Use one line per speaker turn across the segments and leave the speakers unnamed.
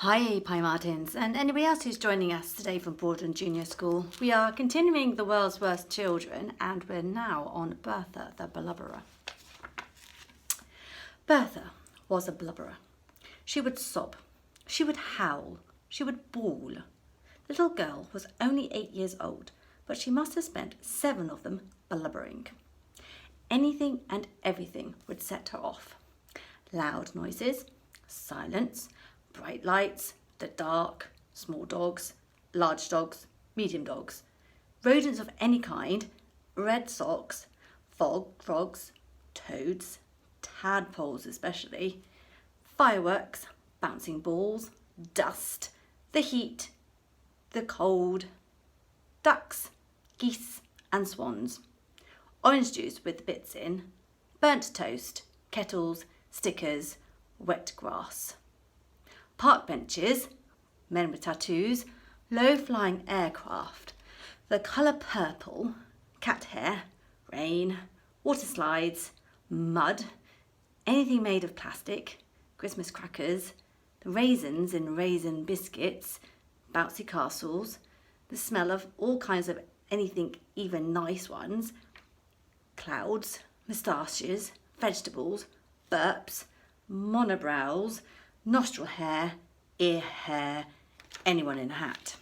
Hi, Pie Martins, and anybody else who's joining us today from Broadland Junior School. We are continuing The World's Worst Children, and we're now on Bertha the Blubberer. Bertha was a blubberer. She would sob, she would howl, she would bawl. The little girl was only 8 years old, but she must have spent 7 of them blubbering. Anything and everything would set her off. Loud noises, silence, bright lights, the dark, small dogs, large dogs, medium dogs, rodents of any kind, red socks, frogs, toads, tadpoles especially, fireworks, bouncing balls, dust, the heat, the cold, ducks, geese and swans, orange juice with bits in, burnt toast, kettles, stickers, wet grass. Park benches, men with tattoos, low-flying aircraft, the colour purple, cat hair, rain, water slides, mud, anything made of plastic, Christmas crackers, the raisins in raisin biscuits, bouncy castles, the smell of all kinds of anything, even nice ones, clouds, moustaches, vegetables, burps, monobrows, nostril hair, ear hair, anyone in a hat.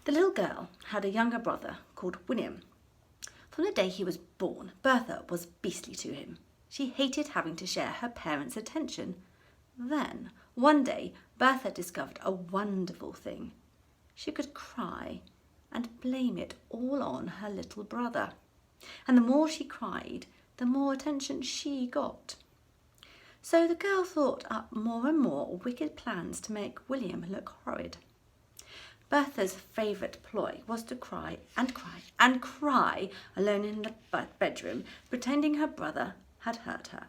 The little girl had a younger brother called William. From the day he was born, Bertha was beastly to him. She hated having to share her parents' attention. Then, one day, Bertha discovered a wonderful thing. She could cry and blame it all on her little brother. And the more she cried, the more attention she got. So the girl thought up more and more wicked plans to make William look horrid. Bertha's favourite ploy was to cry and cry and cry alone in the bedroom, pretending her brother had hurt her.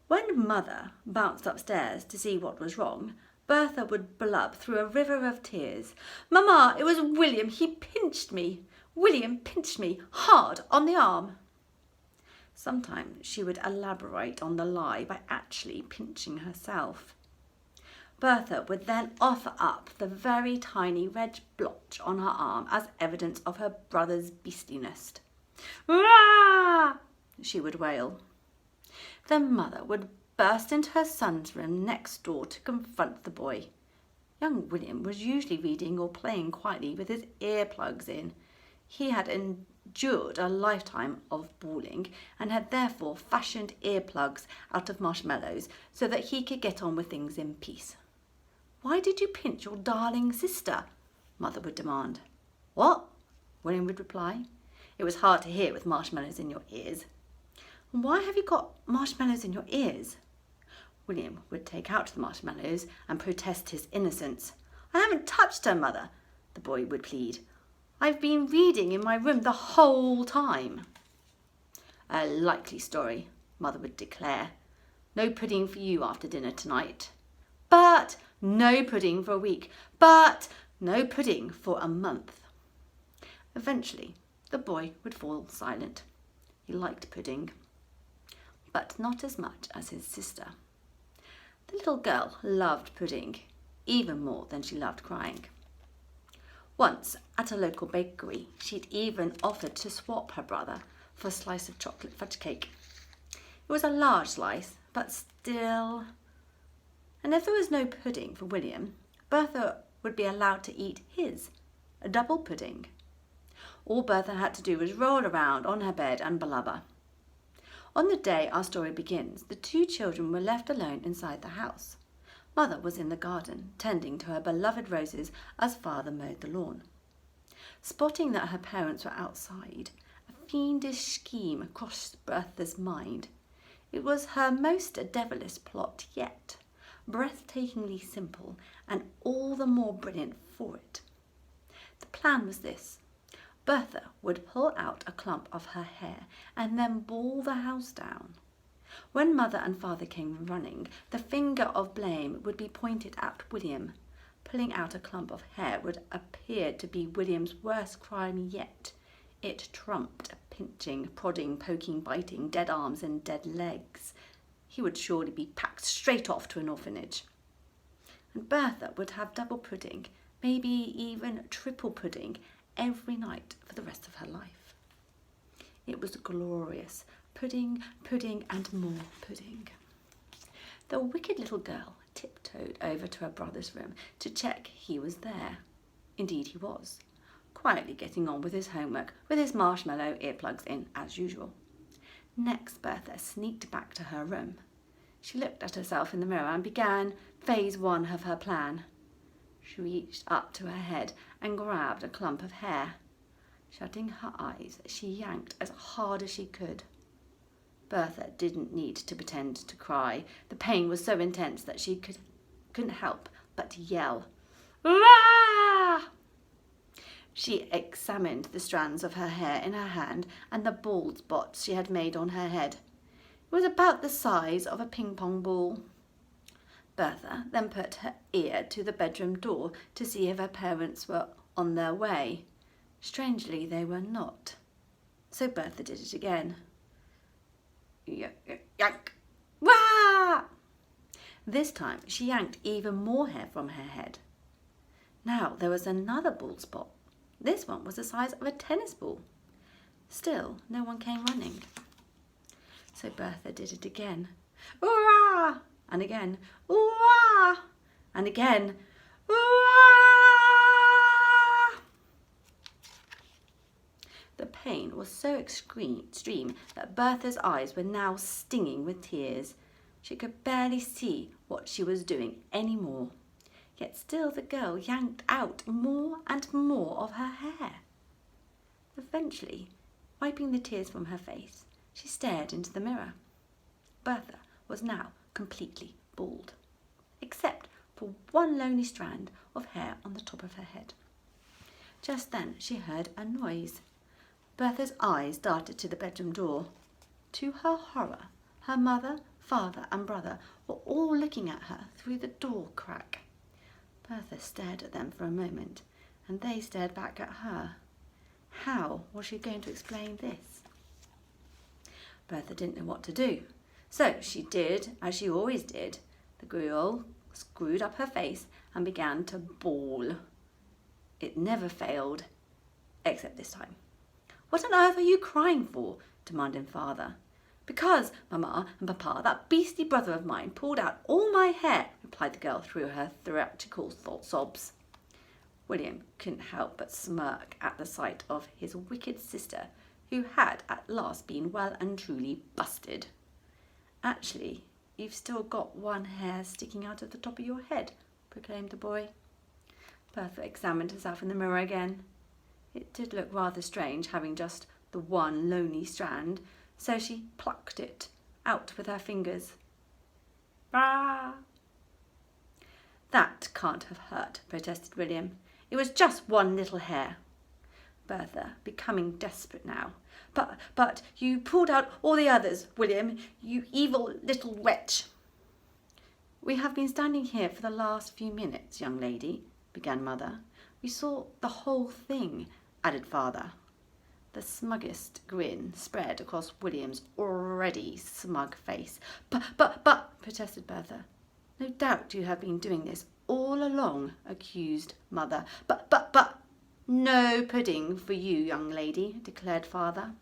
When Mother bounced upstairs to see what was wrong, Bertha would blub through a river of tears. "Mamma, it was William, he pinched me. William pinched me hard on the arm." Sometimes she would elaborate on the lie by actually pinching herself. Bertha would then offer up the very tiny red blotch on her arm as evidence of her brother's beastliness. "Rah!" she would wail. Then Mother would burst into her son's room next door to confront the boy. Young William was usually reading or playing quietly with his earplugs in. He had endured a lifetime of bawling and had therefore fashioned earplugs out of marshmallows so that he could get on with things in peace. "Why did you pinch your darling sister?" Mother would demand. "What?" William would reply. It was hard to hear with marshmallows in your ears. "Why have you got marshmallows in your ears?" William would take out the marshmallows and protest his innocence. "I haven't touched her, Mother," the boy would plead. "I've been reading in my room the whole time." "A likely story," Mother would declare. "No pudding for you after dinner tonight." But no pudding for a week. But no pudding for a month. Eventually, the boy would fall silent. He liked pudding, but not as much as his sister. The little girl loved pudding, even more than she loved crying. Once, at a local bakery, she'd even offered to swap her brother for a slice of chocolate fudge cake. It was a large slice, but still. And if there was no pudding for William, Bertha would be allowed to eat his, a double pudding. All Bertha had to do was roll around on her bed and blubber. On the day our story begins, the 2 children were left alone inside the house. Mother was in the garden, tending to her beloved roses as Father mowed the lawn. Spotting that her parents were outside, a fiendish scheme crossed Bertha's mind. It was her most devilish plot yet, breathtakingly simple and all the more brilliant for it. The plan was this. Bertha would pull out a clump of her hair and then bawl the house down. When Mother and Father came running, the finger of blame would be pointed at William. Pulling out a clump of hair would appear to be William's worst crime yet. It trumped pinching, prodding, poking, biting, dead arms and dead legs. He would surely be packed straight off to an orphanage. and Bertha would have double pudding, maybe even triple pudding, every night for the rest of her life. It was glorious. Pudding, pudding, and more pudding. The wicked little girl tiptoed over to her brother's room to check he was there. Indeed he was, quietly getting on with his homework with his marshmallow earplugs in as usual. Next, Bertha sneaked back to her room. She looked at herself in the mirror and began phase 1 of her plan. She reached up to her head and grabbed a clump of hair. Shutting her eyes, she yanked as hard as she could. Bertha didn't need to pretend to cry. The pain was so intense that she couldn't help but yell. "Ah!" She examined the strands of her hair in her hand and the bald spots she had made on her head. It was about the size of a ping-pong ball. Bertha then put her ear to the bedroom door to see if her parents were on their way. Strangely, they were not. So Bertha did it again. Yank! Wah! This time she yanked even more hair from her head. Now there was another bald spot. This one was the size of a tennis ball. Still, no one came running. So Bertha did it again. Hurrah! And again. Hurrah! And again. Hurrah! The pain was so extreme that Bertha's eyes were now stinging with tears. She could barely see what she was doing any more. Yet still the girl yanked out more and more of her hair. Eventually, wiping the tears from her face, she stared into the mirror. Bertha was now completely bald, except for one lonely strand of hair on the top of her head. Just then she heard a noise. Bertha's eyes darted to the bedroom door. To her horror, her mother, father and brother were all looking at her through the door crack. Bertha stared at them for a moment, and they stared back at her. How was she going to explain this? Bertha didn't know what to do, so she did as she always did. The girl screwed up her face and began to bawl. It never failed, except this time. "What on earth are you crying for?" demanded father. "Because, Mamma and Papa, that beastly brother of mine pulled out all my hair," replied the girl through her theatrical sobs. William couldn't help but smirk at the sight of his wicked sister, who had at last been well and truly busted. "Actually, you've still got one hair sticking out of the top of your head," proclaimed the boy. Bertha examined herself in the mirror again. It did look rather strange, having just the one lonely strand, so she plucked it out with her fingers. "Ah!" "That can't have hurt," protested William. "It was just one little hair." Bertha, becoming desperate now. But you pulled out all the others, William, you evil little wretch." "We have been standing here for the last few minutes, young lady," began Mother. "We saw the whole thing," added Father. The smuggest grin spread across William's already smug face. But, protested Bertha. "No doubt you have been doing this all along," accused Mother. But, "No pudding for you, young lady," declared Father.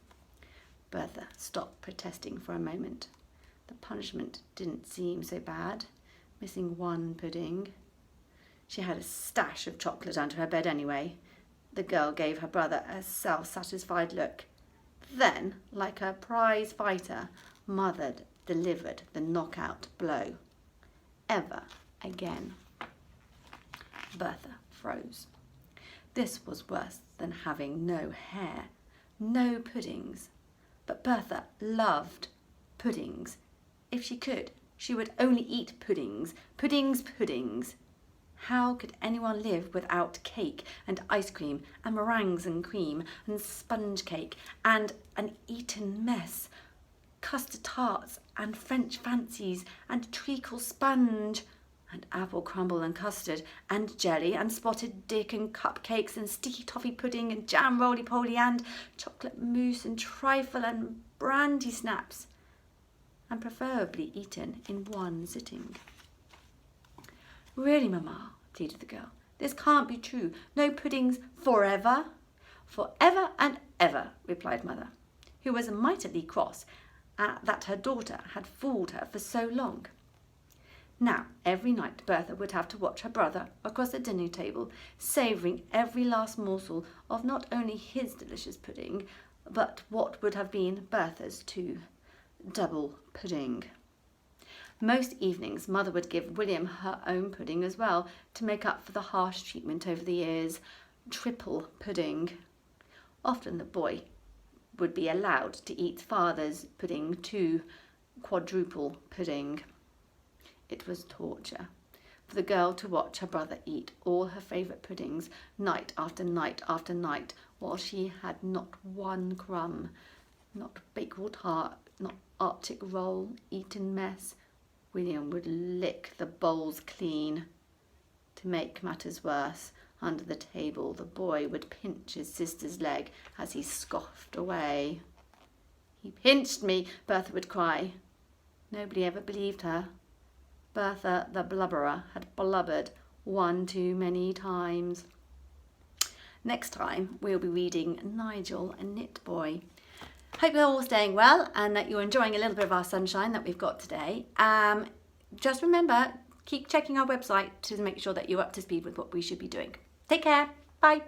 Bertha stopped protesting for a moment. The punishment didn't seem so bad, missing one pudding. She had a stash of chocolate under her bed anyway. The girl gave her brother a self-satisfied look. Then, like a prize fighter, Mother delivered the knockout blow. Ever again. Bertha froze. This was worse than having no hair, no puddings. But Bertha loved puddings. If she could, she would only eat puddings. Puddings. How could anyone live without cake and ice cream and meringues and cream and sponge cake and an Eton mess, custard tarts and French fancies and treacle sponge and apple crumble and custard and jelly and spotted dick and cupcakes and sticky toffee pudding and jam roly-poly and chocolate mousse and trifle and brandy snaps, and preferably eaten in one sitting. Really, Mamma, pleaded the girl. This can't be true. No puddings forever? Forever and ever, replied Mother, who was mightily cross that her daughter had fooled her for so long. Now, every night Bertha would have to watch her brother across the dinner table, savouring every last morsel of not only his delicious pudding, but what would have been Bertha's too, double pudding. Most evenings Mother would give William her own pudding as well, to make up for the harsh treatment over the years, triple pudding. Often the boy would be allowed to eat father's pudding too, quadruple pudding. It was torture for the girl to watch her brother eat all her favourite puddings night after night after night, while she had not one crumb, not Bakewell tart, not Arctic roll, eaten mess. William would lick the bowls clean. To make matters worse, under the table the boy would pinch his sister's leg as he scoffed away. He pinched me, Bertha would cry. Nobody ever believed her. Bertha the blubberer had blubbered one too many times. Next time we'll be reading Nigel and Knit Boy. Hope you're all staying well and that you're enjoying a little bit of our sunshine that we've got today. Just remember, keep checking our website to make sure that you're up to speed with what we should be doing. Take care. Bye.